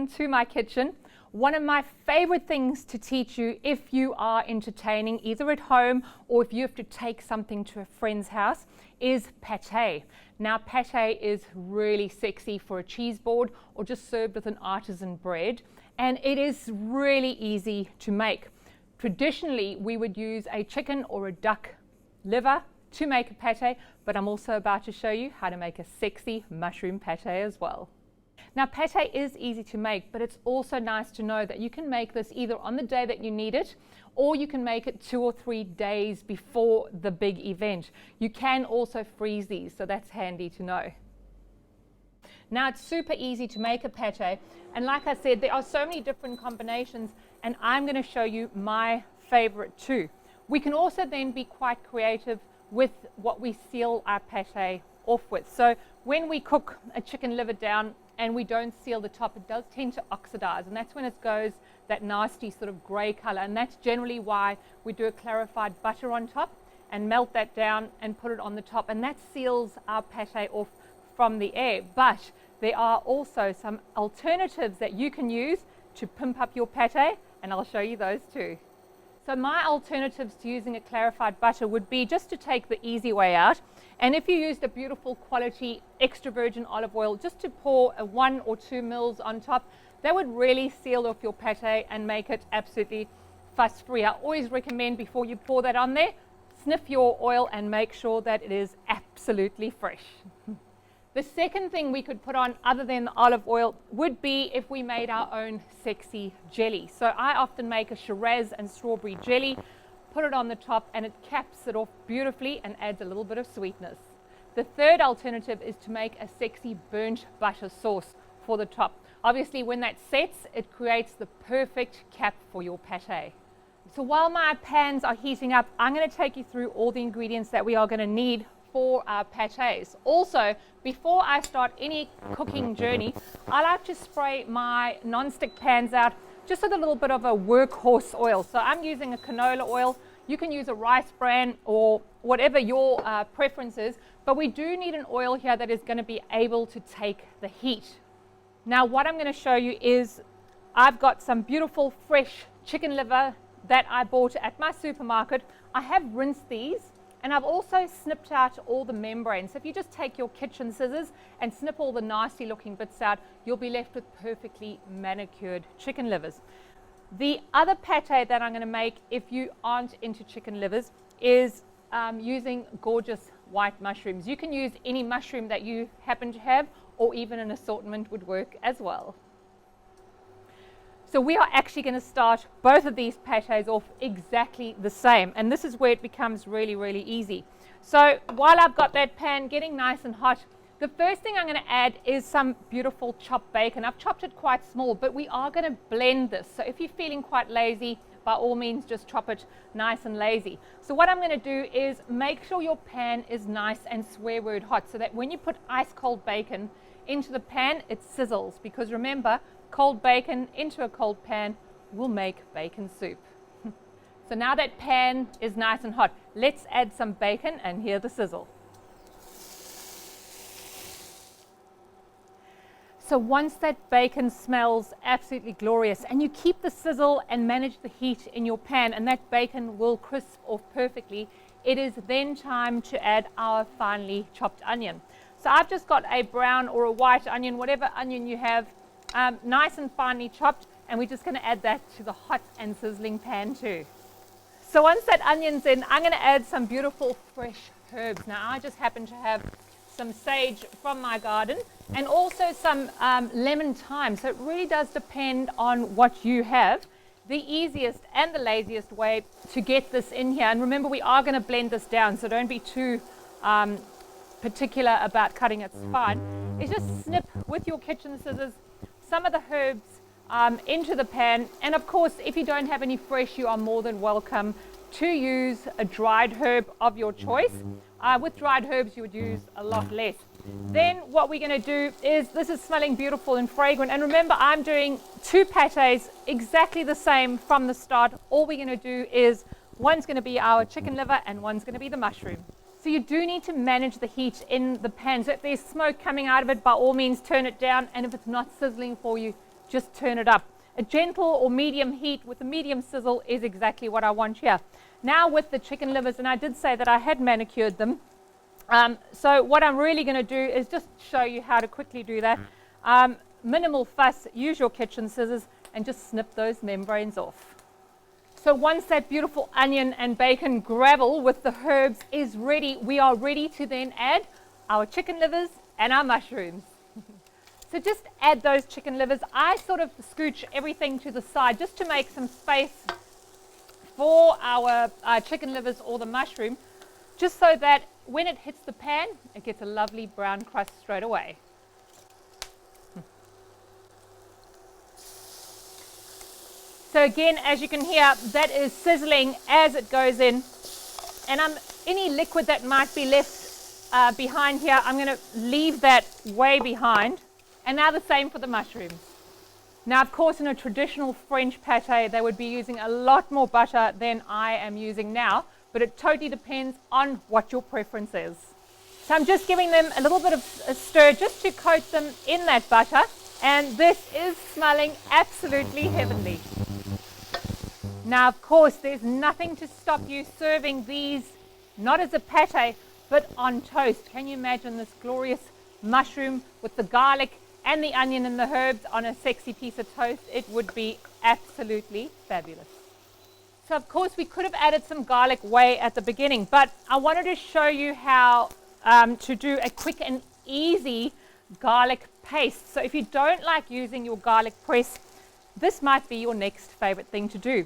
welcome to my kitchen. One of my favorite things to teach you if you are entertaining either at home or if you have to take something to a friend's house is pate. Now pate is really sexy for a cheese board or just served with an artisan bread, and it is really easy to make. Traditionally we would use a chicken or a duck liver to make a pate, but I'm also about to show you how to make a sexy mushroom pate as well. Now pate is easy to make, but it's also nice to know that you can make this either on the day that you need it, or you can make it 2 or 3 days before the big event. You can also freeze these, so that's handy to know. Now it's super easy to make a pate, and like I said, there are so many different combinations, and I'm going to show you my favorite too. We can also then be quite creative with what we seal our pate off with. So when we cook a chicken liver down and we don't seal the top, it does tend to oxidize, and that's when it goes that nasty sort of gray color, and that's generally why we do a clarified butter on top and melt that down and put it on the top, and that seals our pate off from the air. But there are also some alternatives that you can use to pimp up your pate, and I'll show you those too. So my alternatives to using a clarified butter would be just to take the easy way out, and if you used a beautiful quality extra virgin olive oil, just to pour 1 or 2 mils on top, that would really seal off your pate and make it absolutely fuss free. I always recommend before you pour that on there, sniff your oil and make sure that it is absolutely fresh. The second thing we could put on other than the olive oil would be if we made our own sexy jelly. So I often make a Shiraz and strawberry jelly, put it on the top, and it caps it off beautifully and adds a little bit of sweetness. The third alternative is to make a sexy burnt butter sauce for the top. Obviously when that sets, it creates the perfect cap for your pate. So while my pans are heating up, I'm going to take you through all the ingredients that we are going to need for our pates. Also, before I start any cooking journey, I like to spray my non-stick pans out just with a little bit of a workhorse oil. So I'm using a canola oil. You can use a rice bran or whatever your preference is, but we do need an oil here that is going to be able to take the heat. Now what I'm going to show you is I've got some beautiful fresh chicken liver that I bought at my supermarket. I have rinsed these, and I've also snipped out all the membranes. So if you just take your kitchen scissors and snip all the nasty looking bits out, you'll be left with perfectly manicured chicken livers. The other pate that I'm going to make, if you aren't into chicken livers, is using gorgeous white mushrooms. You can use any mushroom that you happen to have, or even an assortment would work as well. So we are actually going to start both of these pates off exactly the same, and this is where it becomes really, really easy. So while I've got that pan getting nice and hot, the first thing I'm going to add is some beautiful chopped bacon. I've chopped it quite small, but we are going to blend this. So if you're feeling quite lazy, by all means just chop it nice and lazy. So what I'm going to do is make sure your pan is nice and swear word hot, so that when you put ice cold bacon into the pan, it sizzles, because remember, cold bacon into a cold pan will make bacon soup. So now that pan is nice and hot, let's add some bacon and hear the sizzle. So once that bacon smells absolutely glorious, and you keep the sizzle and manage the heat in your pan, and that bacon will crisp off perfectly, it is then time to add our finely chopped onion. So I've just got a brown or a white onion, whatever onion you have, nice and finely chopped, and we're just going to add that to the hot and sizzling pan too. So once that onion's in, I'm going to add some beautiful fresh herbs. Now I just happen to have some sage from my garden, and also some lemon thyme. So it really does depend on what you have. The easiest and the laziest way to get this in here, and remember we are going to blend this down, so don't be too particular about cutting it fine, is just snip with your kitchen scissors some of the herbs into the pan. And of course, if you don't have any fresh, you are more than welcome to use a dried herb of your choice. With dried herbs you would use a lot less. Then what we're going to do is, this is smelling beautiful and fragrant, and remember I'm doing 2 pates exactly the same from the start. All we're going to do is, one's going to be our chicken liver and one's going to be the mushroom. So you do need to manage the heat in the pan. So if there's smoke coming out of it, by all means turn it down, and if it's not sizzling for you, just turn it up. A gentle or medium heat with a medium sizzle is exactly what I want here. Now with the chicken livers, and I did say that I had manicured them, so what I'm really going to do is just show you how to quickly do that. Minimal fuss, use your kitchen scissors and just snip those membranes off. So once that beautiful onion and bacon gravel with the herbs is ready, we are ready to then add our chicken livers and our mushrooms. So just add those chicken livers. I sort of scooch everything to the side just to make some space for our chicken livers or the mushroom, just so that when it hits the pan, it gets a lovely brown crust straight away. So again, as you can hear, that is sizzling as it goes in. And any liquid that might be left behind here, I'm going to leave that way behind. And now the same for the mushrooms. Now, of course, in a traditional French pate, they would be using a lot more butter than I am using now, but it totally depends on what your preference is. So I'm just giving them a little bit of a stir just to coat them in that butter, and this is smelling absolutely heavenly. Now, of course, there's nothing to stop you serving these, not as a pate, but on toast. Can you imagine this glorious mushroom with the garlic and the onion and the herbs on a sexy piece of toast? It would be absolutely fabulous. So of course we could have added some garlic way at the beginning, but I wanted to show you how to do a quick and easy garlic paste. So if you don't like using your garlic press, this might be your next favorite thing to do.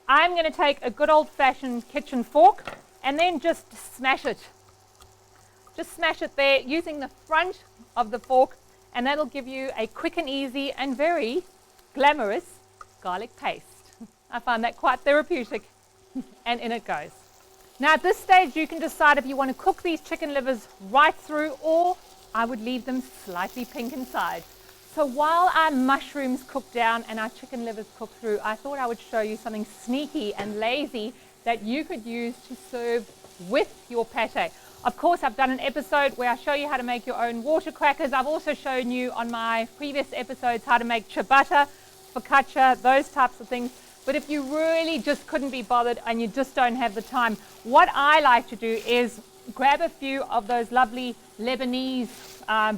I'm going to take a good old-fashioned kitchen fork and then just smash it. Just smash it there using the front of the fork, and that'll give you a quick and easy and very glamorous garlic paste. I find that quite therapeutic, and in it goes. Now at this stage you can decide if you want to cook these chicken livers right through, or I would leave them slightly pink inside. So while our mushrooms cook down and our chicken livers cook through, I thought I would show you something sneaky and lazy that you could use to serve with your pate. Of course, I've done an episode where I show you how to make your own water crackers. I've also shown you on my previous episodes how to make ciabatta, focaccia, those types of things. But if you really just couldn't be bothered and you just don't have the time, what I like to do is grab a few of those lovely Lebanese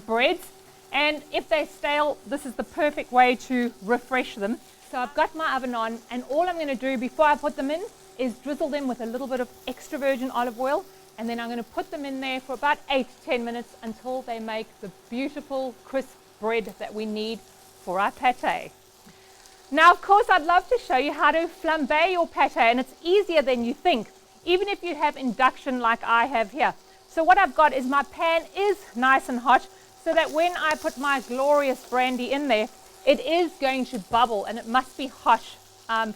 breads. And if they're stale, this is the perfect way to refresh them. So I've got my oven on, and all I'm going to do before I put them in is drizzle them with a little bit of extra virgin olive oil. And then I'm going to put them in there for about 8 to 10 minutes until they make the beautiful crisp bread that we need for our pate. Now, of course, I'd love to show you how to flambe your pate, and it's easier than you think, even if you have induction like I have here. So what I've got is my pan is nice and hot, so that when I put my glorious brandy in there, it is going to bubble, and it must be hot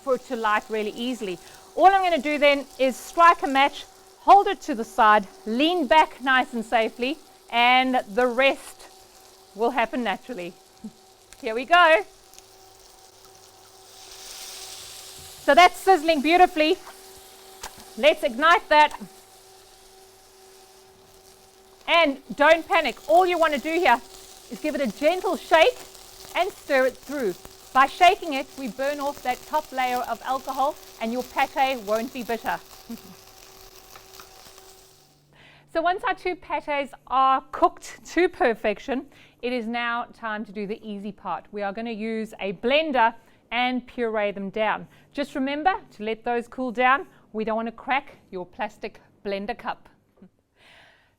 for it to light really easily. All I'm going to do then is strike a match, hold it to the side, lean back nice and safely, and the rest will happen naturally. Here we go. So that's sizzling beautifully. Let's ignite that. And don't panic. All you want to do here is give it a gentle shake and stir it through. By shaking it, we burn off that top layer of alcohol and your pate won't be bitter. So once our two pates are cooked to perfection, it is now time to do the easy part. We are going to use a blender and puree them down. Just remember to let those cool down. We don't want to crack your plastic blender cup.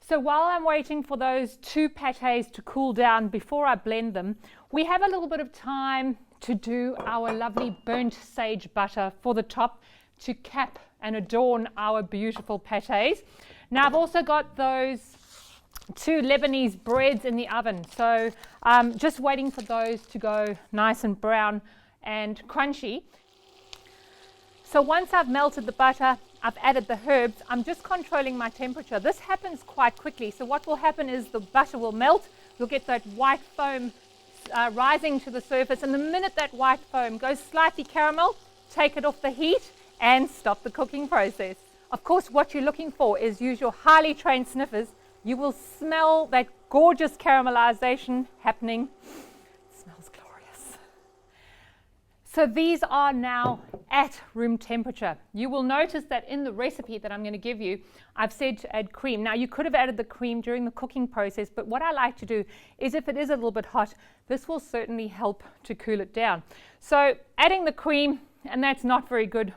So while I'm waiting for those two pates to cool down before I blend them, we have a little bit of time to do our lovely burnt sage butter for the top to cap and adorn our beautiful pates. Now I've also got those two Lebanese breads in the oven, so just waiting for those to go nice and brown and crunchy. So once I've melted the butter, I've added the herbs, I'm just controlling my temperature. This happens quite quickly, so what will happen is the butter will melt, you'll get that white foam rising to the surface, and the minute that white foam goes slightly caramel, take it off the heat and stop the cooking process. Of course, what you're looking for is use your highly trained sniffers. You will smell that gorgeous caramelization happening. It smells glorious. So these are now at room temperature. You will notice that in the recipe that I'm going to give you, I've said to add cream. Now you could have added the cream during the cooking process, but what I like to do is if it is a little bit hot, this will certainly help to cool it down. So adding the cream, and that's not very good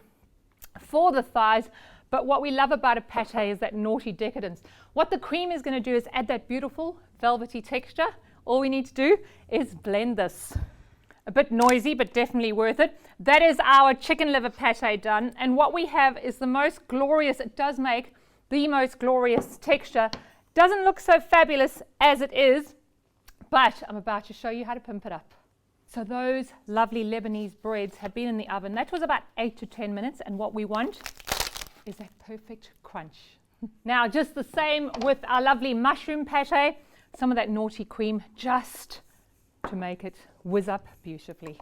for the thighs, but what we love about a pate is that naughty decadence. What the cream is going to do is add that beautiful velvety texture. All we need to do is blend this. A bit noisy, but definitely worth it. That is our chicken liver pate done. And what we have is the most glorious, it does make the most glorious texture. Doesn't look so fabulous as it is, but I'm about to show you how to pimp it up. So those lovely Lebanese breads have been in the oven. That was about 8 to 10 minutes. And what we want is that perfect crunch. Now, just the same with our lovely mushroom pate. Some of that naughty cream just to make it whiz up beautifully.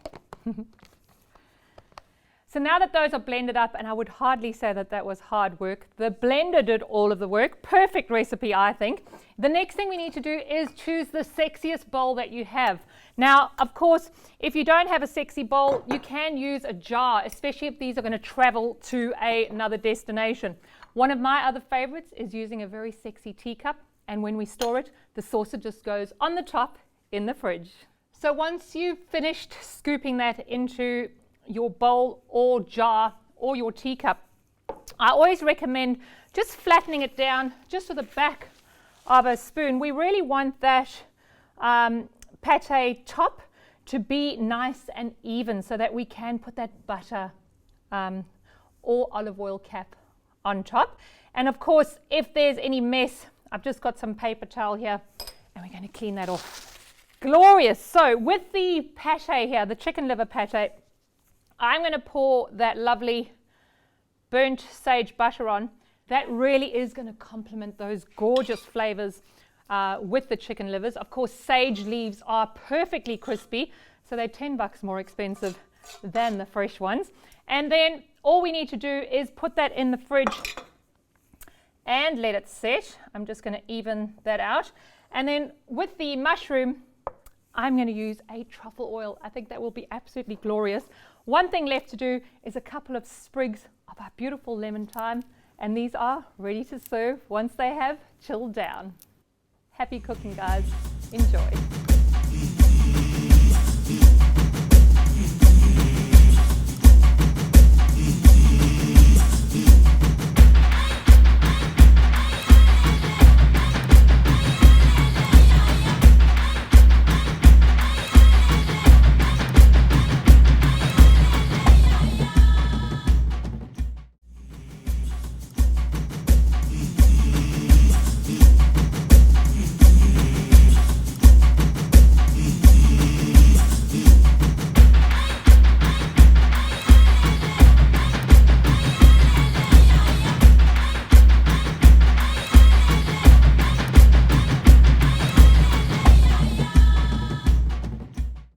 So now that those are blended up, and I would hardly say that that was hard work, the blender did all of the work. Perfect recipe, I think. The next thing we need to do is choose the sexiest bowl that you have. Now, of course, if you don't have a sexy bowl, you can use a jar, especially if these are going to travel to another destination. One of my other favorites is using a very sexy teacup, and when we store it, the saucer just goes on the top in the fridge. So once you've finished scooping that into your bowl or jar or your teacup, I always recommend just flattening it down just with the back of a spoon. We really want that pate top to be nice and even so that we can put that butter or olive oil cap on top. And of course, if there's any mess, I've just got some paper towel here and we're going to clean that off. Glorious. So with the pate here, the chicken liver pate, I'm going to pour that lovely burnt sage butter on. That really is going to complement those gorgeous flavors with the chicken livers. Of course, sage leaves are perfectly crispy, so they're $10 more expensive than the fresh ones. And then all we need to do is put that in the fridge and let it set. I'm just going to even that out. And then with the mushroom, I'm going to use a truffle oil. I think that will be absolutely glorious. One thing left to do is a couple of sprigs of our beautiful lemon thyme, and these are ready to serve once they have chilled down. Happy cooking, guys. Enjoy.